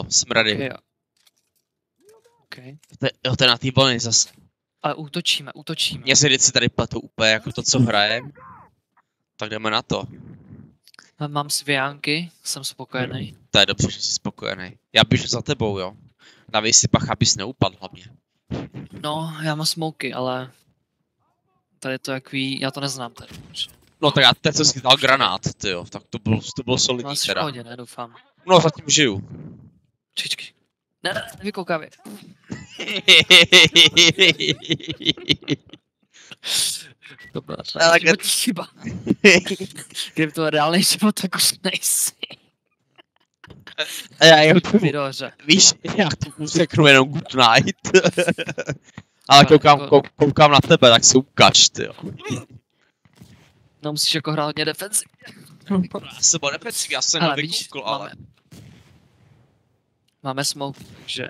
jsem ready. Okay, jo. Okay. Jo, to je na té vlny zase. Ale útočíme. Mě se vždycky tady pletou úplně jako to, co hrajem. Tak jdeme na to. Mám svějánky, jsem spokojený. To je dobře, že jsi spokojený. Já běžu za tebou, jo. Dávej si pach, abys neupadl hlavně. No, já mám smoky, ale... Tady to jaký, já to neznám tady. No tak já teď jsem si dal granát, tyjo. Tak to bylo solidní No, asi v teda. pohodě, ne, doufám. No zatím žiju. Čekaj. Ne, nevykoukávej. To byla Ale životní chyba. Kdyby to byl reálný život, tak už nejsi. A já jeho tu, Vydoře. víš, já tu useknu jenom good night. Ale koukám na tebe, tak se ukaž, tyjo. No musíš jako hrát hodně defensivně. Já jsem byl defensivní, já jsem Ale vykoukl, ale... Máme smoke, takže...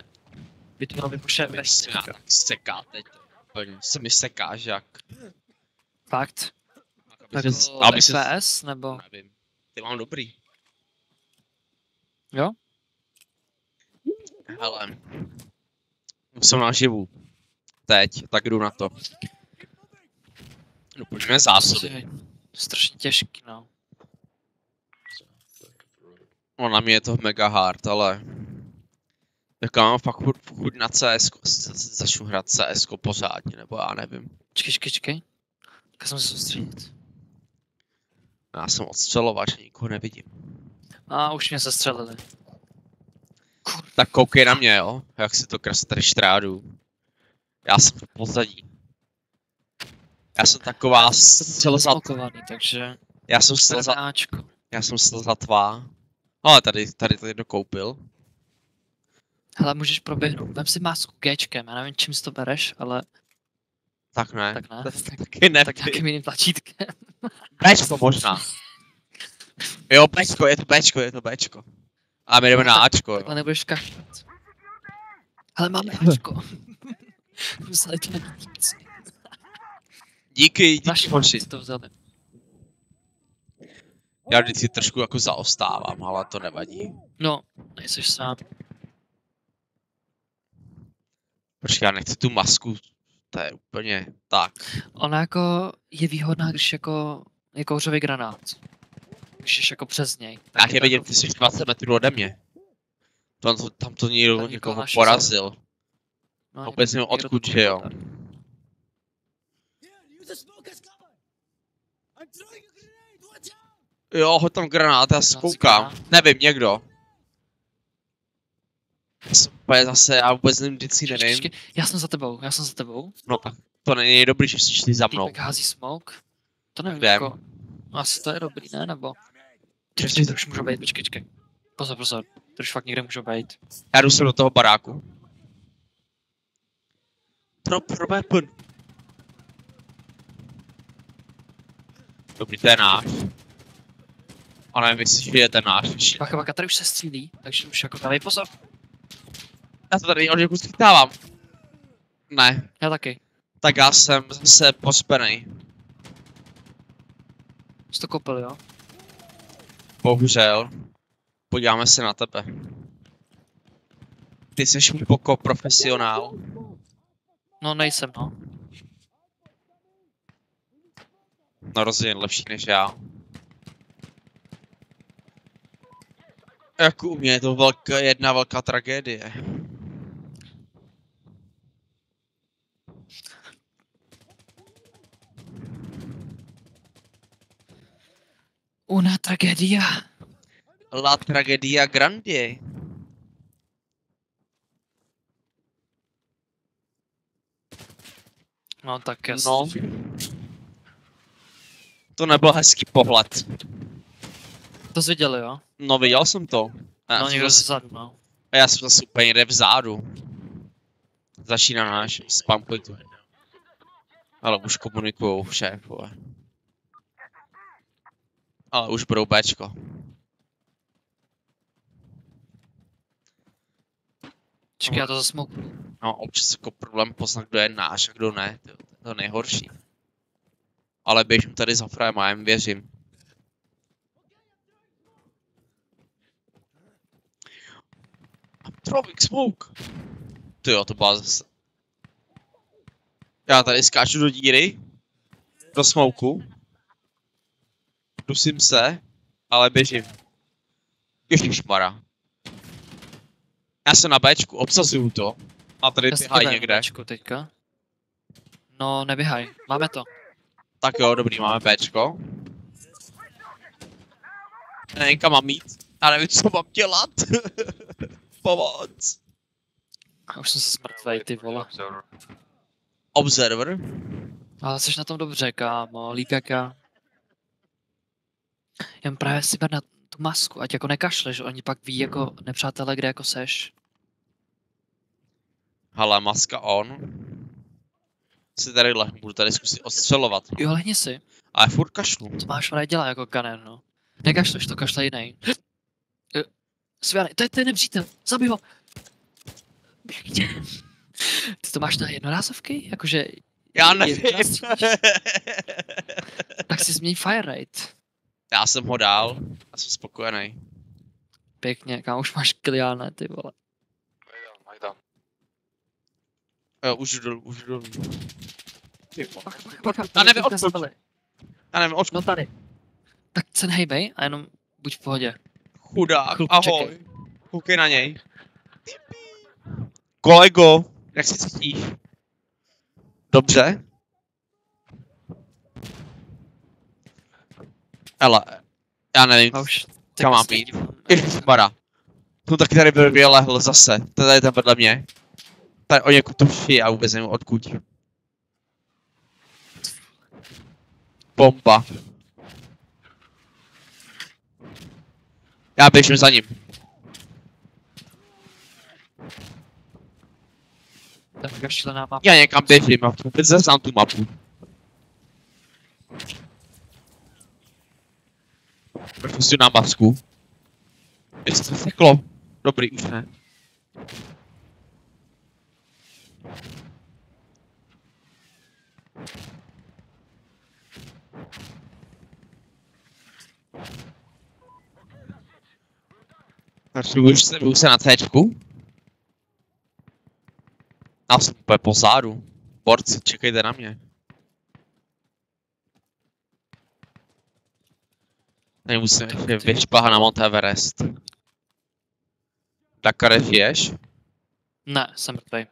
By to mělo vypušet Se seká teď. Úplně se mi sekáš jak. Fakt? Tak aby FPS, nebo? Nevím. Ty mám dobrý. Jo? Hele. Jsem naživu. Teď, tak jdu na to. No pojďme zásoby. Strašně těžký, no. No na mě je to mega hard, ale... Jak mám fakt chuť na CS, začnu hrát CS pořádně, nebo já nevím. Čekej. Tak jsem se soustředit. Já jsem odstřelovač, nikoho nevidím. A už mě sestřelili. Tak koukej na mě, jo, jak si to krásně tady štrádu. Já jsem v pozadí. Já jsem taková slzatovaný, takže... Já jsem slzatvá. Ale tady to koupil. Hele, můžeš proběhnout. Vem si masku Gčkem, já nevím, čím si to bereš, ale... Tak ne. Tak ne. Taky ne. Tak nějakým jiným tlačítkem. Bčko možná. Jo, Bčko, je to Bčko. A my jdeme na Ačko, jo. Takhle nebudeš kašlat. Hele, máme Ačko. Vzali to na víc. Díky hoši. To vzali. Já vždycky trošku jako zaostávám, ale to nevadí. No, nejseš sám. Počkej, já nechci tu masku, to je úplně tak. Ona jako je výhodná, když jako je kouřový granát. Když jsi jako přes něj. Já tě vidím, ty jsi 20 metrů ode mě. Tam to někdo někoho porazil. No, opět jsem odkud, že jo. Jo, hoď tam granát, já se koukám. Nevím, někdo. Já jsem úplně zase, já vůbec nevím, vždycky nevím. Já jsem za tebou. No tak to není dobrý, že jsi šli za mnou. Týpek hází smoke. To nevím, jako... Asi to je dobrý, ne? Nebo... Ty už můžou být, počkej. Pozor. To už fakt někde můžou být. Já jdu se do toho baráku. Drop weapon. Dobrý, to je náš. A nevím, jestli je ten náš. Baka, tady už se střílí, takže už jako dávej pozor. Já to tady od někud schytávám. Ne. Já taky. Tak já jsem zase pospenej. Jsi to kopil, jo? Bohužel. Podíváme se na tebe. Ty jsi hluboko profesionál. No nejsem, no. No rozhodně lepší než já. Jako u mě je to jedna velká tragédie. Una tragedia. La tragedia grande. No tak jasně. No. To nebyl hezký pohled. To jsi viděl, jo? No viděl jsem to. No někdo zezadu, no. A já jsem zase úplně někde vzadu. Začíná náš spam pointu. Ale už komunikujou šéfové. Ale už budou Bčko. Čekaj, já to zasmouku. No, občas jako problém poznat, kdo je náš a kdo ne. To je to nejhorší. Ale běžím tady za frajem a jim věřím. Throwing smoke. Tyjo, to byla zase. Já tady skáču do díry. Do smoku. Dusím se, ale běžím. Ježišmara. Já jsem na Bčku, obsazuju to. A tady běhají někde. Bčku teďka. No, neběhaj, máme to. Tak jo, dobrý, máme Bčko. Nevím, kam mám jít. Já nevím, co mám dělat. Pomoc. Já už jsem se zmrtvej, ty vole. Observer. Ale jsi na tom dobře, kámo, líp jak já. Jen právě si ber na tu masku, ať jako nekašleš, oni pak ví jako nepřátelé, kde jako seš. Hele, maska on. Si tady lehnu, budu tady zkusit odstřelovat. No. Jo, lehni si. Ale furt kašlu. To máš vraj dělat jako gunner, no. Nekašleš to, kašle jiný. Svěny, to je nepřítel, zabij ho. Běžně. Ty to máš na jednorázovky? Jakože... Já nevím. Tak si změň fire rate. Já jsem ho dal a jsem spokojený. Pěkně, kam už máš Kiliáne, ty vole. Jo, už jdu dolů. Já nevím, odkud. No tady. Tak se nehejbej a jenom buď v pohodě. Chudák, Chlup, ahoj. čekej. Koukej na něj. Kolego, jak si cítíš? Dobře? Hele, já nevím, A už kam mám jít. Ježišmarja. Tu taky tady byl lehl zase. Tady je tam vedle mě. Tady o někud to šije a vůbec nevím odkud. Bomba. Já běžím za ním. Ta vykašlená mapa. Já někam běžím a vůbec neznám tu mapu. Profesionální masku. Jestli to seklo. Dobrý, už ne. Takže už se na Cčku. Já jsem úplně po zádu. Borci, čekejte na mě. Tady musím ještě vyšpahat na Mount Everest. Dakare, žiješ? Ne, jsem mrtvej.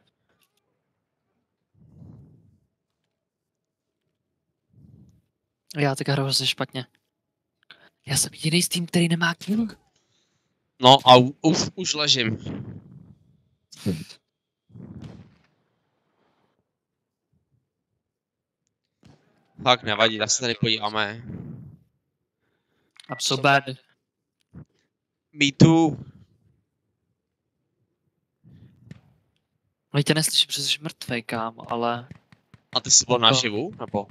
Já teďka hraju hrozně špatně. Já jsem jediný z tým, který nemá kill. No a už ležím. Tak nevadí, tak se tady podíváme. I'm so bad. Me too. No tě neslyším, že jsi mrtvej, kámo, ale... A ty jsi byl naživu, nebo?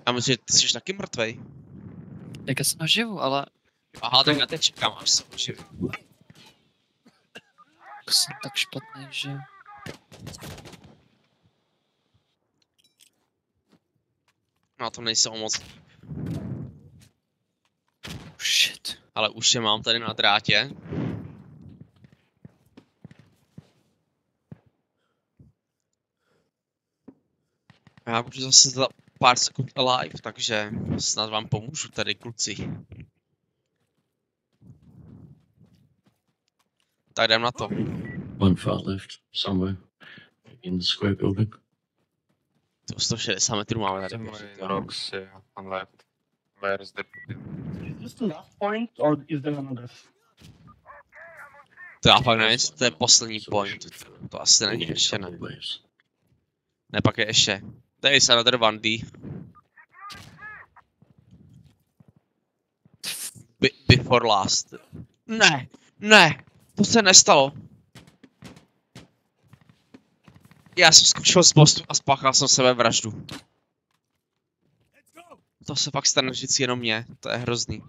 Já myslím, že ty jsi taky mrtvej. Teďka jsem naživu, ale... Aha, tak já teď čekám, až jsem naživu. Jsem tak špatný, že... No to nejsem moc. Shit. Ale už je mám tady na drátě. Já budu zase za pár sekund alive, takže snad vám pomůžu tady, kluci. Tak jdem na to. One far left, somewhere in the square building. To 160 metrů máme tady. Rocks on left. Where's the... Is this the last point, or is there another? To já fakt nevím, to je poslední point. To asi není, ještě ne. Ne, pak je ještě. There is another 1D. Before last. Ne, ne, to se nestalo. Já jsem skočil z mostu a spáchal jsem sebevraždu. To se pak stane vždycky jenom mě, to je hrozný.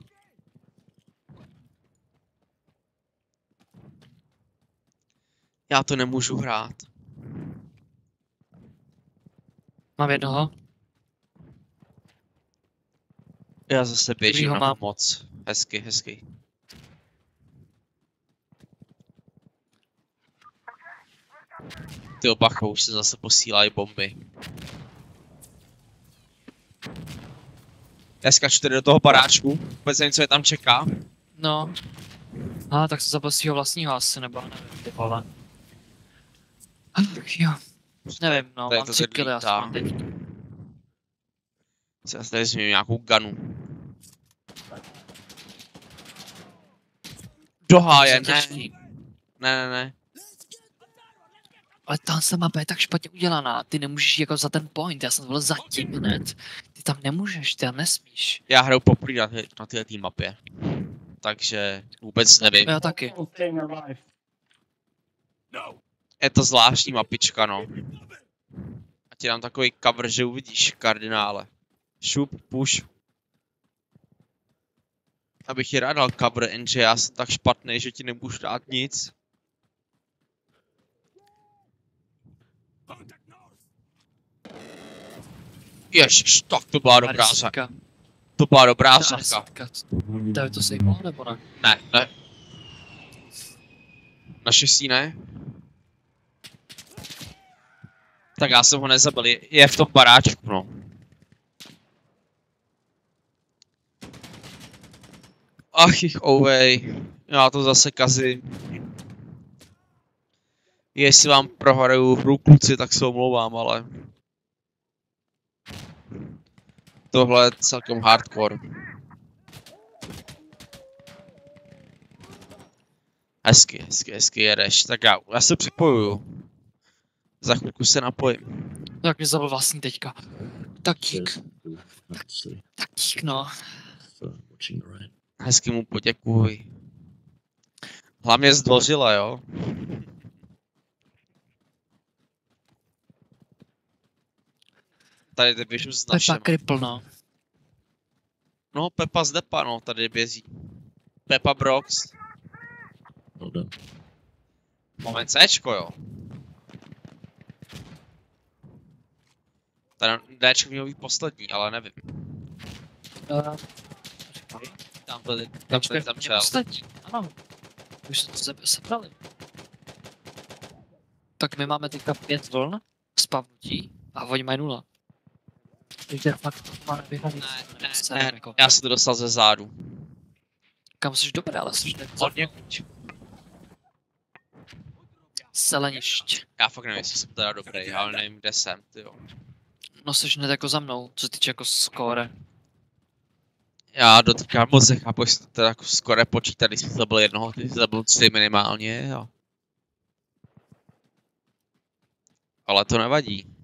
Já to nemůžu hrát. Mám jednoho. Já zase běžím Druhýho na mám. pomoc. Hezky, hezky. Ty bacha, už se zase posílají bomby. Já skaču tady do toho baráčku, vůbec nevím, co je tam čeká. No. Tak se zabil svýho vlastního asi, nebo nevím, ty vole. Jo. Nevím, no, Tady mám to 3 teď killy lítá. aspoň teď. Já tady změním nějakou ganu. Do háje, ne. Těžký. Ne. Ale tam se mapa je tak špatně udělaná, ty nemůžeš jako za ten point, já jsem byl zatím hned. Ty tam nemůžeš, ty tam nesmíš. Já hraju poprvé na této mapě. Takže vůbec nevím. Já taky. Oh, staying alive. Je to zvláštní mapička, no. A ti dám takový cover, že uvidíš kardinále. Šup, push. Abych ti rád dal cover, jenže já jsem tak špatný, že ti nemůžu dát nic. Ježiš, tak to byla dobrá řaka. To byla dobrá řaka. To je to sejmo, nebo ne? Ne. Naštěstí ne. Tak já jsem ho nezabil, je v tom baráčku, no. Ach, jich ouvej. Já to zase kazím. Jestli vám prohraju hru, kluci, tak se omlouvám, ale... Tohle je celkem hardcore. Hezky jedeš. Tak já se připojuju. Za chvilku se napojím. Tak mě zabil vlastní teďka. Tak dík. Let's see. Tak dík, no. Watching the right. Hezky mu poděkuj. Hlavně zdvořila, jo? Tady běžu s našem. Pepa cripple, no. No, Pepa z Depa, no, tady běží. Pepa Brox. Well done. Moment, Cčko, jo. Tady Dčko měl být poslední, ale nevím. Tam tam čel. Ostatní, ano. Už se to sebrali. Tak my máme teďka 5 vln spavnutí a oni mají 0. Takže fakt máme vyhradit. Ne, já jsem to dostal ze zádu. Kam jsi dobré, ale jsi Hodně. Selenišť. Já fakt nevím, jestli jsem teda dobrý, ale nevím, kde jsem, tyjo. No jsi hned jako za mnou, co se týče jako skóre. Já dotýkám moc nechápu, jestli to teda jako skoro počítat, když jsi zabil jednoho, ty jsi zabil 3 minimálně, jo. Ale to nevadí.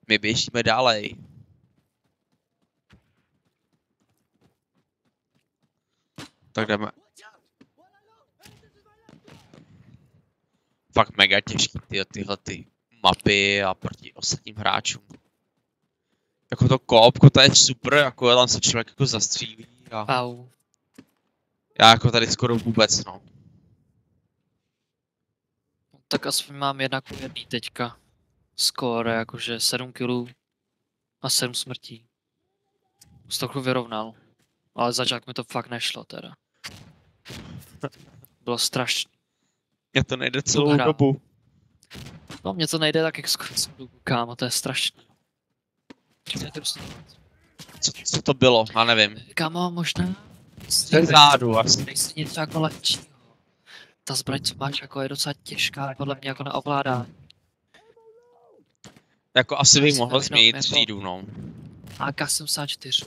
My běžíme dálej. Tak jdeme. Fakt mega těžký tyhle mapy a proti ostatním hráčům. Jako to koopko, to je super, jako tam se člověk jako zastřílí a... Au. Já jako tady skoro vůbec, no. Tak aspoň mám 1:1 teďka. Skóre, jakože 7 killů a 7 smrtí. Už trochu vyrovnal. Ale začátku mi to fakt nešlo teda. Bylo strašný. Mně to nejde celou hra. dobu. No mně to nejde tak, jak skoro kámo, to je strašný. Co to bylo? Já nevím. Kámo, možná... Ze zádu asi. Dej si něco jako lepšího. Ta zbraň, co máš, jako je docela těžká, podle mě jako na ovládání. Jako asi bych si mohl tam změnit jenom jako- třídu, no. AK-74.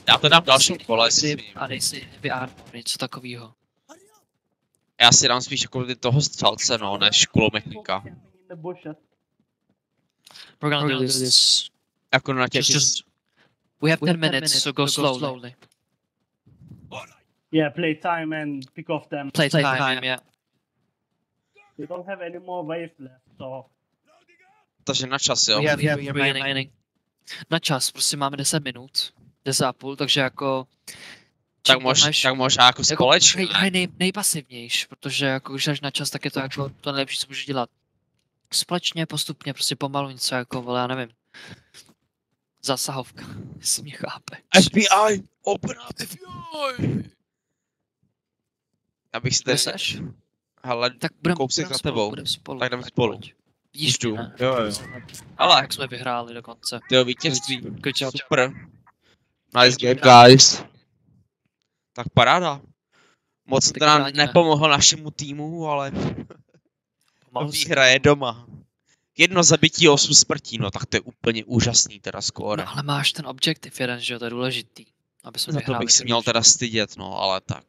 Já to dám další kole, jestli Dej- změním. A dej si heavy armor, něco takovýho. Já si dám spíš jako toho střelce, no, než kulometníka. In the bushes. We're gonna do this. Jako na těch... Just- We have 10 minutes, so go slowly. Yeah, play time and pick off them. Play time, yeah. They don't have any more waves left, so Takže na čas, jo. We have remaining. Na čas, prostě máme 10 minut. 10,5, takže jako... Tak, čím máš- tak možná jako společně. Hraj nejpasivnějš, protože jako když jdeš na čas, tak je to jako to nejlepší, co můžeš dělat. Společně, postupně, prostě pomalu něco jako, vole, já nevím. Zasahovka, jestli mě chápe. FBI! Open up FBI! Já bych si Kde tady... seš? Hele, Tak budem kousek za tebou. Budem spolu. Tak jdeme tak spolu. pojď. Vidíš, Jdu. ne? Jo, jo. Ale Ale, jak jsme vyhráli dokonce. tyjo, vítězství. Good job. Super. Nice game, guys. Tak paráda. Moc Tak teda bráníme. nepomohl našemu týmu, ale Pomalu si- výhra je doma. 1 zabití, 8 smrtí, no tak to je úplně úžasný teda skóre. No, ale máš ten objektiv jeden, že jo, to je důležitý. Aby jsme Za to vyhráli. bych si měl teda stydět, no, ale tak.